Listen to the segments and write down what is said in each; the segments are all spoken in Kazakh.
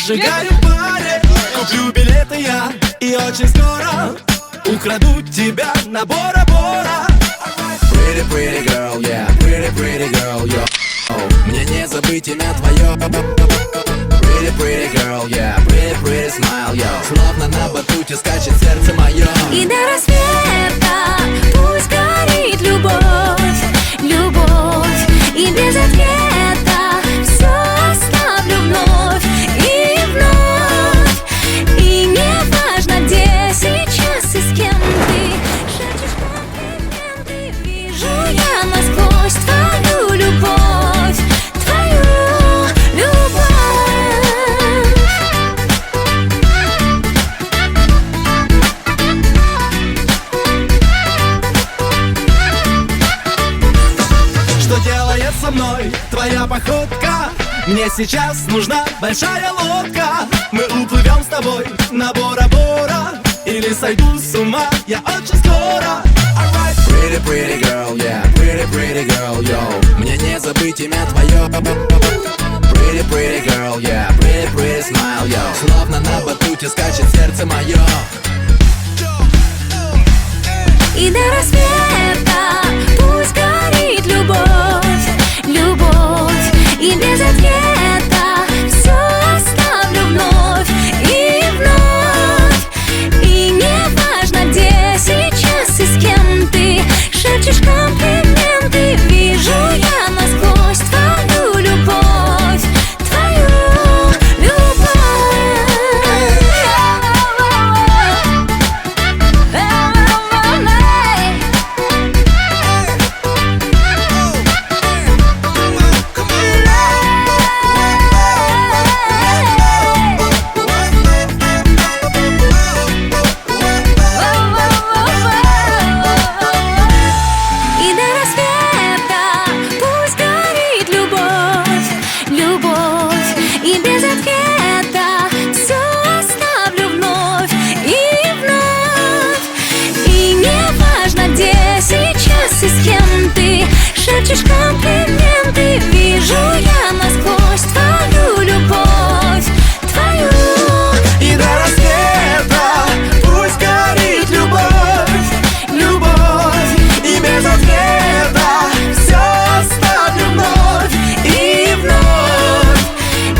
зажигаю паре. Куплю билеты я и очень скоро украду тебя на Бора-Бора. Pretty, pretty girl, yeah, pretty, pretty girl, yo. Мне не забыть имя твое. Pretty, pretty girl, yeah, pretty, pretty smile, yo. Словно на батуте скачет сердце мое. И до рассвета пусть горит любовь, любовь. И без ответа все оставлю вновь и вновь. И не важно, где сейчас и с кем ты шепчешь комплименты. Вижу я насквозь твою любовь, твою любовь. Что делает со мной твоя походка? Мне сейчас нужна большая лодка. Мы уплывем с тобой на Бора-Бора. Или сойду с ума я очень скоро. Pretty, pretty girl, yeah, pretty, pretty girl, yo. Мне не забыть имя твое. Pretty, pretty girl, yeah, pretty, pretty smile, yo. Словно на батуте скачет сердце мое. И до рассвета пусть горит любовь, любовь. И без ответа все оставлю вновь и вновь. И не важно, где сейчас и с кем ты шепчешь комплименты. Вижу я насквозь твою любовь, твою любовь. И до рассвета пусть горит любовь, любовь. И без ответа все оставлю вновь и вновь. И не важно, где сейчас и с кем ты шепчешь комплименты. Вижу я насквозь твою любовь, твою. И до рассвета пусть горит любовь, любовь. И без ответа все оставлю вновь и вновь.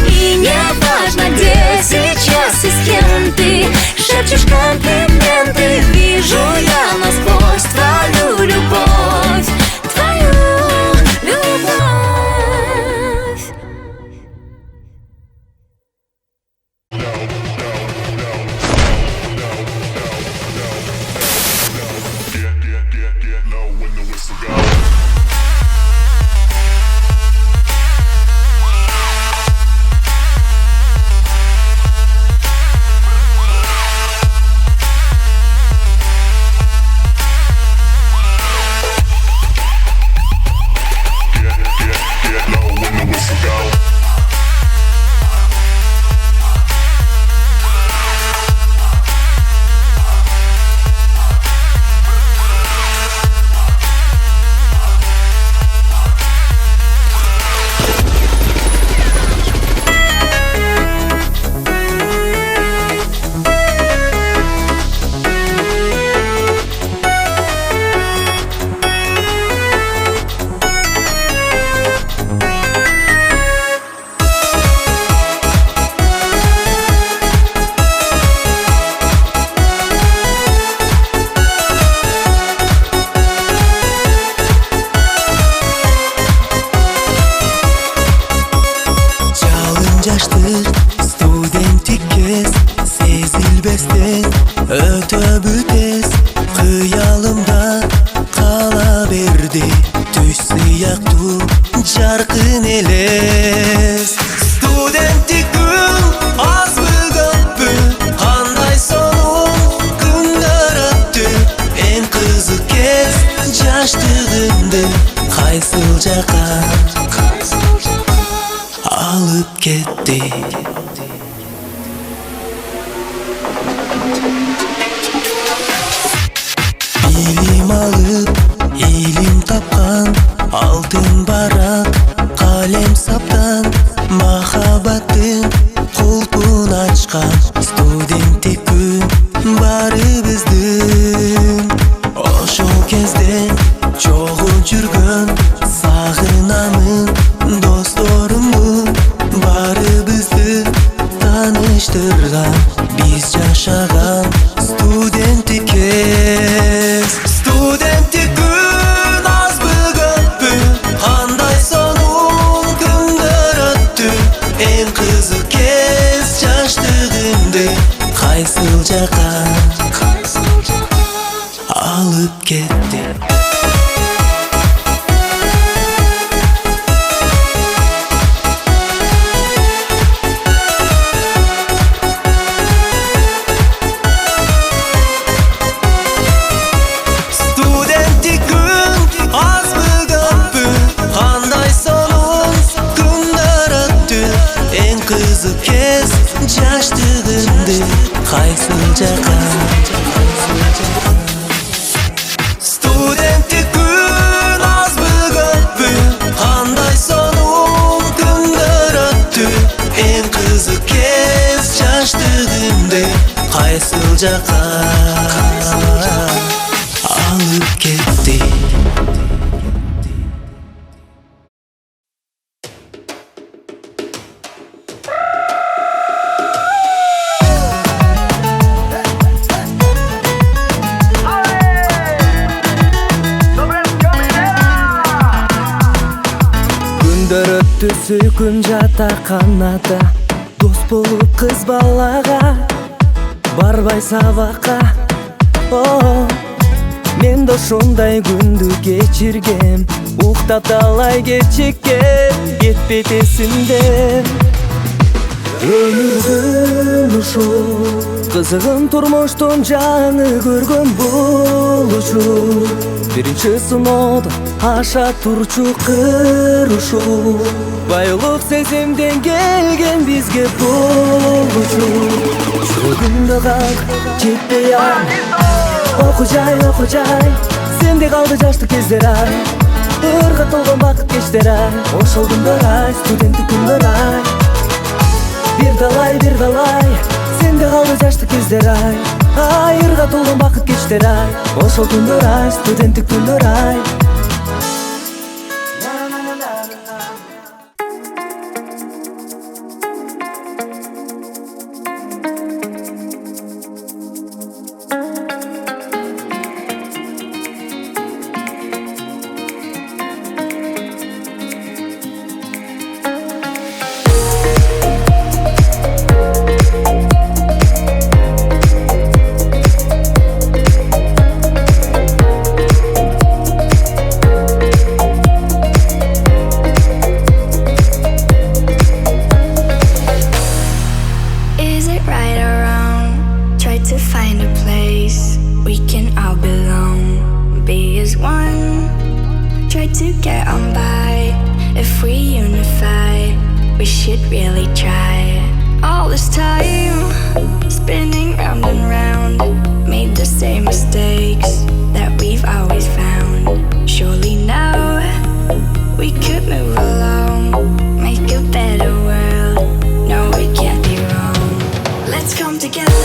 И не важно, где сейчас и с кем ты шепчешь комплименты. Вижу я насквозь твою любовь, твою любовь. Get low when the whistle goes. Get low when the whistle goes. Студенттик кез сезилбестен өтөп өтес. Кыялымда кала берди түш сыяктуу жаркын элес. Студенттик күн азбы көппү, кандай сонун күндөр өттү. Эң кызык кез жаштыгымды кайсыл жака алып кетти. Илим алып, илим тапкан, алтын барак, калем саптан, махаббаттын кулпун кезден чогуу жүргөн сагынамын досторумду баарыбызды тааныштырган биз жашаган студенттик кез. Студенттик күн азбы көппү кандай сонун күндөр өттү. Эң кызык кез жаштыгымды кайсыл жака алып кетти. Студенттик күн азбы көппү кандай сонун күндөр өттү. Эң кызык кез жаштыгымды кайсыл жака. Студенттик күн азбы көппү кандай сонун күндөр өттү. Эң кызык кез жаштыгымды кайсыл жака алып кетти. Күндөр өттү сүйкүм жатаканада, дос болуп кыз балага барбай сабакка. Мен да ошондой күндү кечиргем, уктап талай кечиккем, кетпейт эсимден. Өмүрдүн ушул кызыгын турмуштун жаңы көргөн болушу, биринчи сыноодо аша турчу кыр ушул. Байлык сезимден келген бизге болушу, жүрөгүмдө калк жетпей ай. Оку жай, сенде калды жаштык кездер ай. Ырга толгон бакыт кечтер ай. Ошол күндөр ай, студенттик күндөр ай. Бир талай, сенде калды жаштык кездер ай. Ырга толгон бакыт кечтер ай. Ошол күндөр ай, студенттик күндөр ай. Let's come together.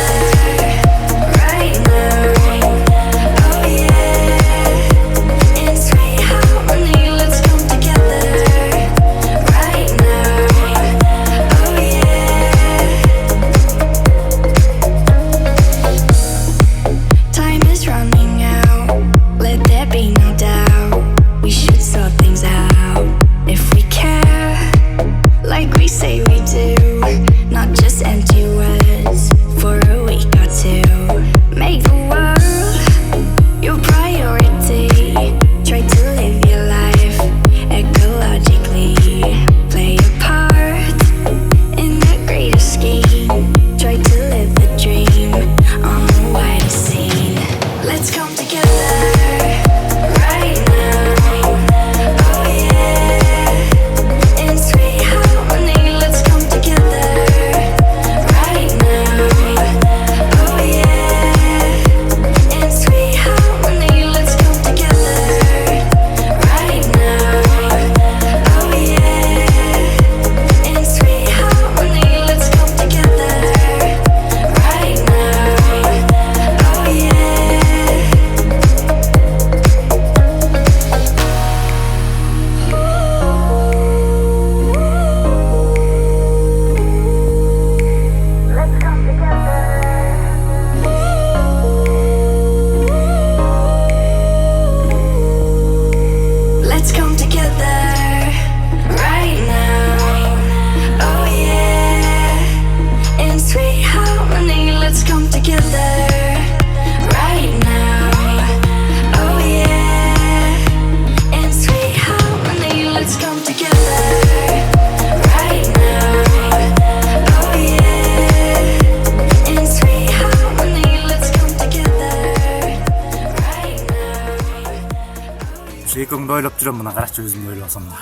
экөөңдү ойлоп жүрөм, мына карачы өзүмдү ойлосом да.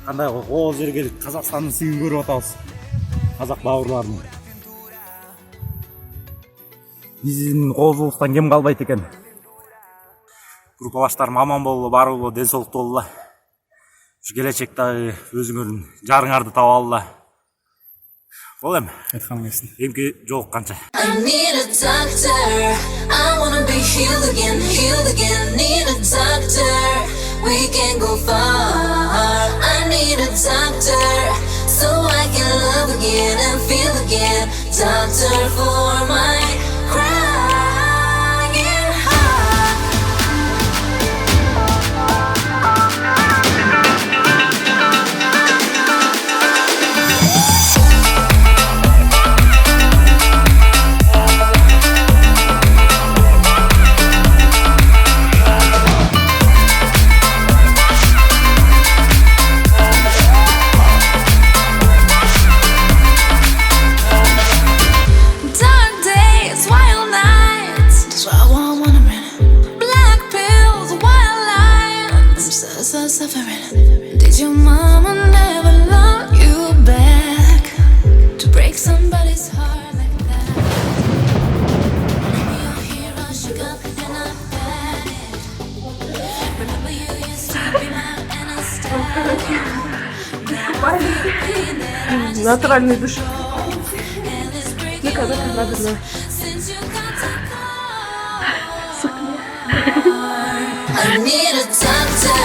Кандай кооз жерге келип Казакстандын сүйүн көрүп атабыз. Казак бауырларым. Биздин коозулуктан кем калбайт экен. Группалаштарым аман бололу, барылуу, ден соолуктуу бололу. Ушу келечекте өзүңөрдүн жарыңарды таба алла. Бол эми айтканың келсин. Эмки жолукканча. I need a doctor. I wanna be healed again. Need a doctor. We can go far. I need a doctor so I can love again and feel again. Doctor for my crying heart. Dark days, wild nights. That's why I wanna run. Black pills, wild lions. I'm so suffering. Did your mama never love you back to break somebody's heart like that? Remember your hero, shook up and I bad it. Remember you used to be my anesthetic. Now I feel pain that I just Натуральный душ. and it's breaking Ну когда надо. since you got to go. I need a doctor.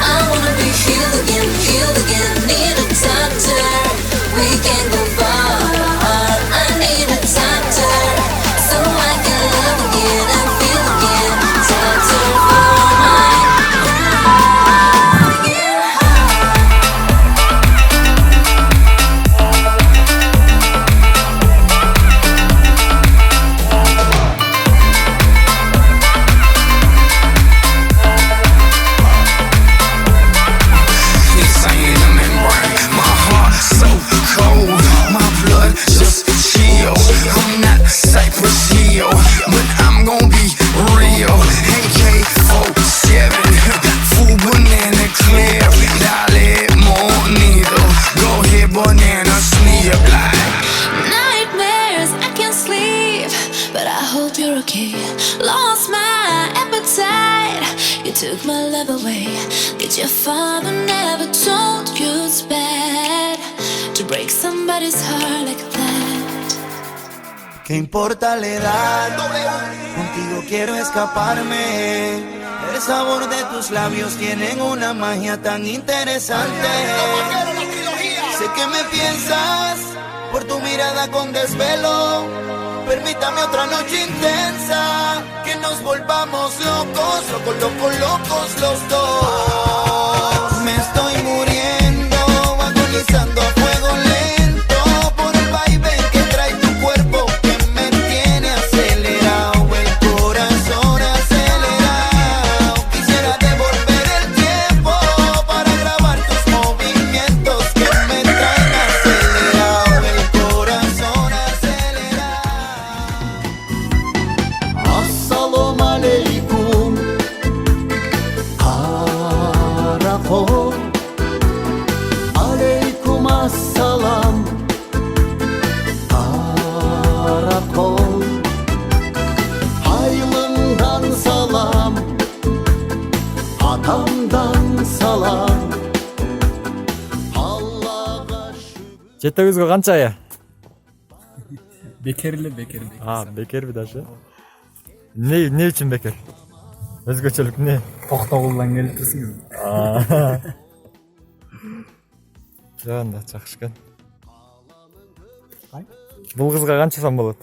I wanna be healed again. Need a doctor. We can go far. I need a doctor so I can love again and feel again. Doctor for my crying heart. Insane in the membrane. My heart so cold, my blood just chill. I'm not Cypress Hill, but I'm gon' be real. AK-47, full banana clear. Dale monito, go ahead banana sneak like. Nightmares, I can't sleep, but I hope you're okay. Lost my appetite, you took my love away. Did your father never told you it's bad to break somebody's heart like that? ¿Qué importa la edad? Contigo quiero escaparme. El sabor de tus labios tienen una magia tan interesante. Sé que me piensas por tu mirada con desvelo. Permítame otra noche intensa, que nos volvamos locos, locos los dos. Me estoy muriendo, agonizando a fuego lento por el vaivén que trae tu cuerpo que me tiene acelerado, el corazón acelerado. Quisiera devolver el tiempo para grabar tus movimientos que me traen acelerado, el corazón acelerado. Assalamu alaikum, karakol. Aleykum assalam, karakol. Haylımdan salam, atamdan salam. Allah'a şükür. Жетегибизге канча ая? Бекер эле. Бекерби даже. Не үчүн бекер? Өзгөчөлүк не? Токтогулдан келип турсуң. Жанда жакшы экен. Бул кызга канча сом болот?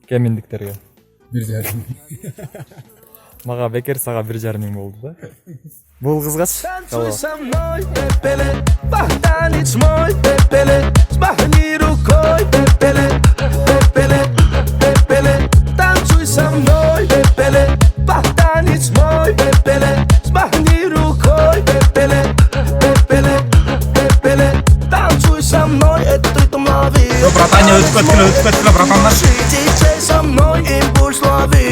Кеминдиктерге. 1,5. Мага бекер, сага 1,5 миң болду да. Бул кызгачы? Танцуй со мной, пепеле, танец мой, пепеле, смахни рукой, пепеле, пепеле, пепеле. Танцуй со мной, пепеле, танец мой, пепеле, смахни рукой, пепеле, пепеле, пепеле. Танцуй со мной, этот ритм лови. Братан, өтүп кеткиле, братандар. Диджей со мной, импульс лови.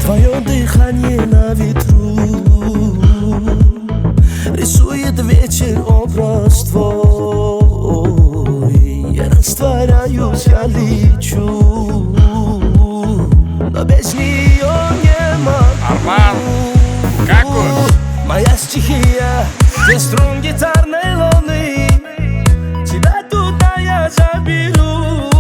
Твое дыхание на ветру рисует вечер образ твой. Я растворяюсь, я лечу, но без нее не могу. Арман, как он? Моя стихия, где струн гитарной луны. Тебя туда я заберу.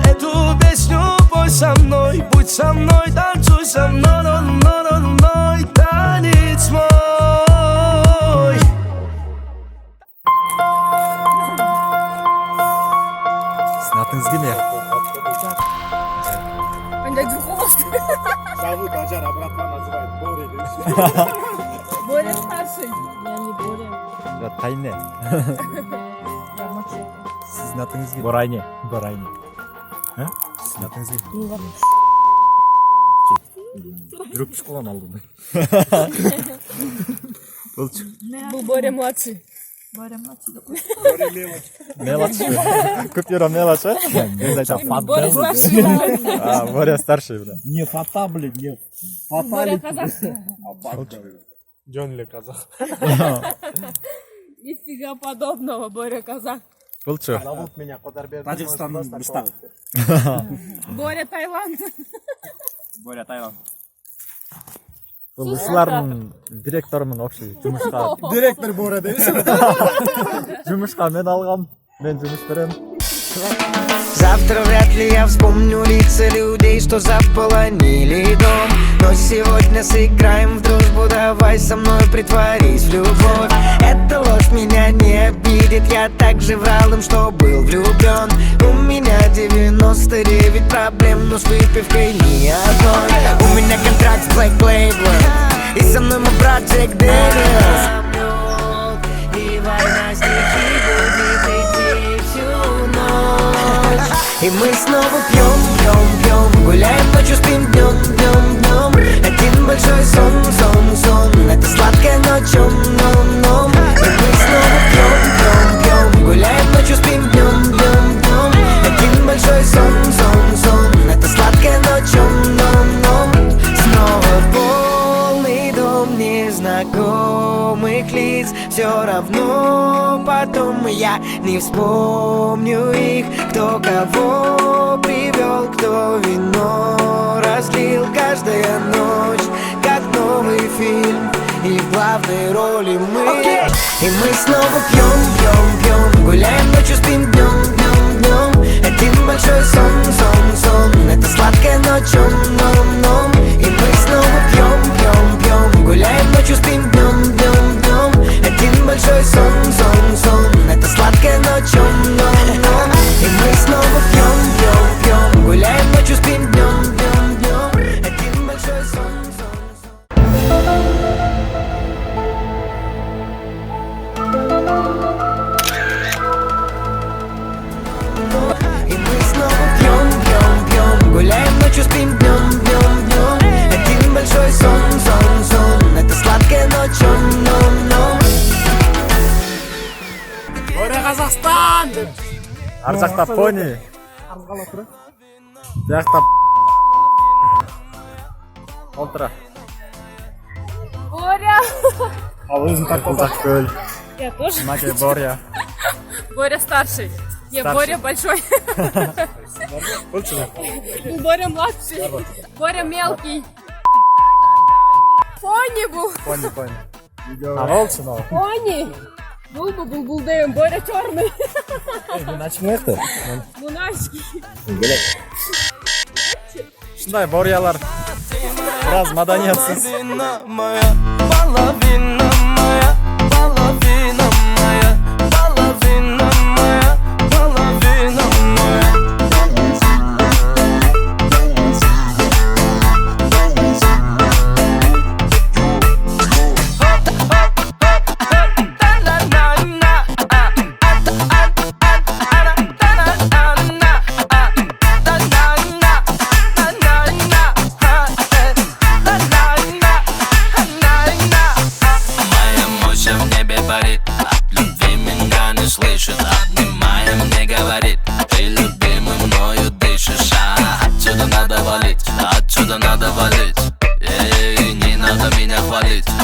Эту песню пой со мной, будь со мной, танцуй со мной, но танец мой. Снатыңыз келме. Зовут Ажар, обратно называют Боря. Боря старший. Я не Боря. Я тайне. Я мачете. Сіздің атыңыз келме. Борайне. Борайне. Сіздің атыңыз келме. Жүріп шыққан алдым. Был Боря младший. Боря младший. Мелочь. Купюра мелочь, а? Мен айтам, Боря старший. А, Боря старший, бля. Не фата, блин, не фата. Боря казах. Джон ли казах? Нифига подобного, Боря казах. Бұл чё? Зовут меня Кодарбек. Таджикстанның Мустак. Боря Таиланд. Боря Таиланд. Бұл ушылардың директорымын общий жұмысқа. Директор Боря дейсің. Жұмысқа мен алғам, мен жұмыс берем. Завтра вряд ли я вспомню лица людей, что заполонили дом. Но сегодня сыграем в дружбу, давай со мной притворись в любовь. Эта ложь меня не обидит, я так же врал им, что был влюблен. У меня 99 проблем, но с выпивкой ни одной. У меня контракт с Black Label, и со мной мой брат Джек Дэниелс. И война стихи будет идти всю ночь. И мы снова пьем, пьем, пьем, гуляем ночью, спим днем, днем, днем. Один большой сон, сон, сон, это сладкая ночь, ном, ном. И мы снова пьем, пьем, пьем, гуляем ночью, спим днем, днем, днем. Один большой сон, сон, сон, это сладкая ночь, ном, ном. Снова полный дом незнакомых лиц. Все равно потом я не вспомню их. Кто кого привел, кто вино разлил. Каждая ночь, как новый фильм, и в главной роли мы. И мы снова пьем, пьем, пьем, гуляем ночью, спим днем, днем, днем. Один большой сон, сон, сон, это сладкая ночь, ном, ном. И мы снова пьем, пьем, пьем, гуляем ночью, спим днем, днем, днем. Один большой сон, сон, сон, это сладкая ночь, ном, ном. И мы снова пьем, пьем, пьем, гуляем ночью, спим днем, днем, днем. Один большой сон, сон, сон. И мы снова пьем, пьем, пьем, гуляем ночью, спим днем, днем, днем. Один большой сон, сон, сон, это сладкая ночь, ном, ном. Боря Казахстан! Ар жақта пони. Жақта Олтыра. Боря. Ал өзің тартып Бұл жақ көл. Я тоже. Маке Боря. Боря старший. Я Старший. Боря большой. Бұл чё? Ну, Боря младший. Боря мелкий. Пони был. Пони, пони. А ол чё мынау? Пони. Был бы булбулдеем. Боря черный. Начни это. Лунашки. Шындай Борялар. Біраз маданиятсыз. Половина моя, половина моя, половина моя.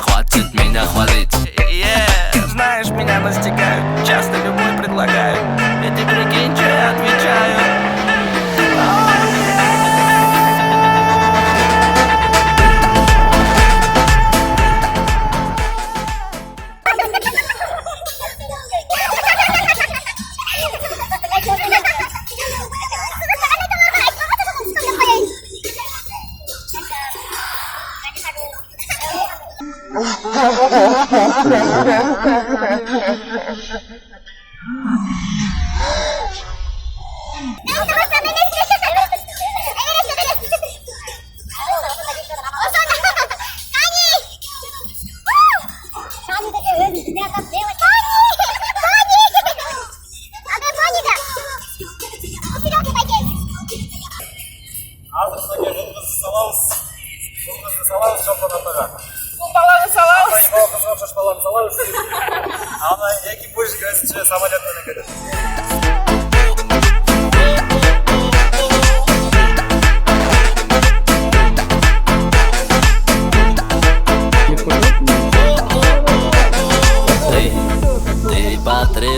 хватит меня хвалить. Знаешь, меня настигают, часто любой предлагают. Эти прикинь, что я отвечаю. Ана эки бөліш көзінше самолетпен кетеді.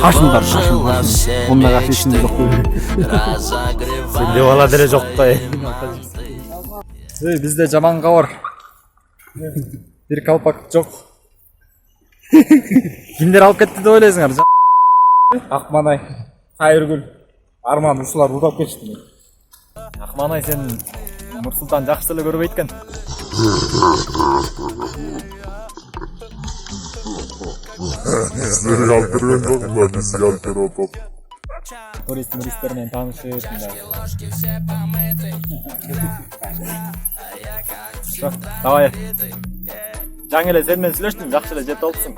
Қашындар, онда қашындар жоқ қой. Сенде бала деле жоқ қой. Бізде жаман хабар. Бир калпак жоқ. Кимдер алып кетти деп ойлойсуңар? Акманай, Кайыргүл, Арман ушулар урдап кетишти. Акманай, сен Нурсултан жакшы эле көрбөйт экен. Сіздерге алып берген жоқпын, бізге алып беріп отыр. Туристтермен таанышып, давай. Жаңы эле сен менен сүйлөштүм, жакшы эле жетип алыпсың.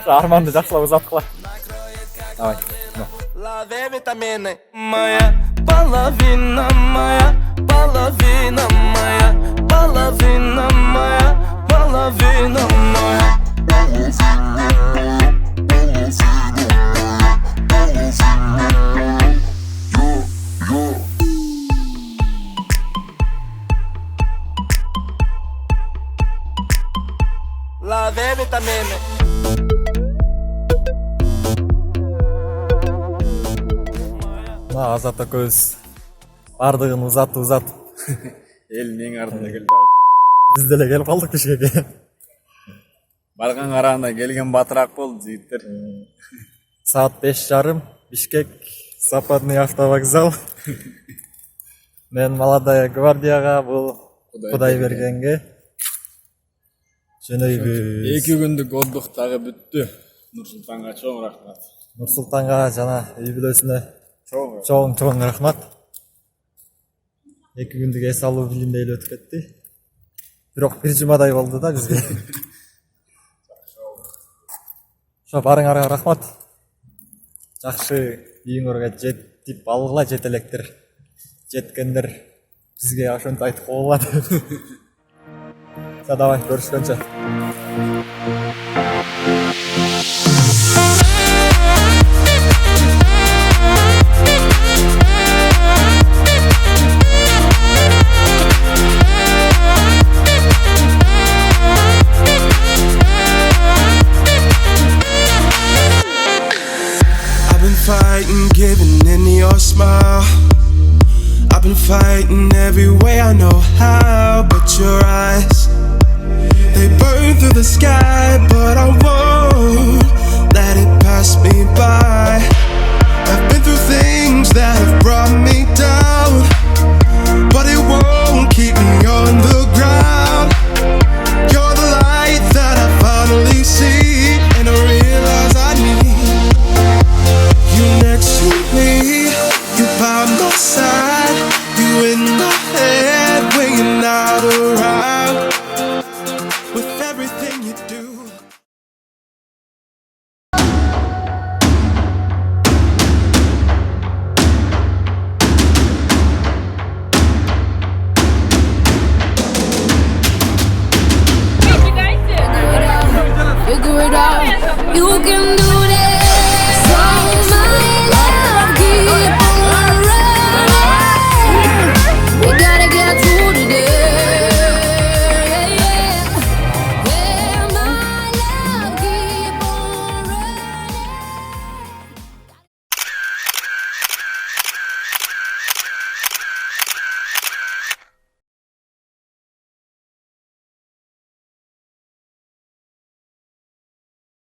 Арманды жакшылап узаткыла. Давай. Лови витамины, моя половина, моя половина, моя половина, моя половина, моя. Лови витамины. Азат көз бардығын ұзатып Элдин эң артына келди. Биз деле келип калдык Бишкекке. Барган караганда келген батыраак болду жигиттер. Саат 5:30 Бишкек, Западный автовокзал. Мен Молодая гвардияга, бул Кудайбергенге жөнөйбүз. 2 күндүк отдух дагы бүттү. Нурсултанга чоң рахмат. Нурсултанга жана үй бүлөсүнө чоң рахмат. 2 күндүк эс алуу билинбей өтүп кетти. Бирок бир жумадай болду да бизге. Ошо барыңарга рахмат. Жакшы үйүңөргө жетип алгыла, жетелектер. Жеткендер бизге ошентип айтып коелат. Давай, көрүшкөнчө. Fighting, giving in to your smile. I've been fighting every way I know how, but your eyes, they burn through the sky, but I won't let it pass me by. I've been through things that have brought me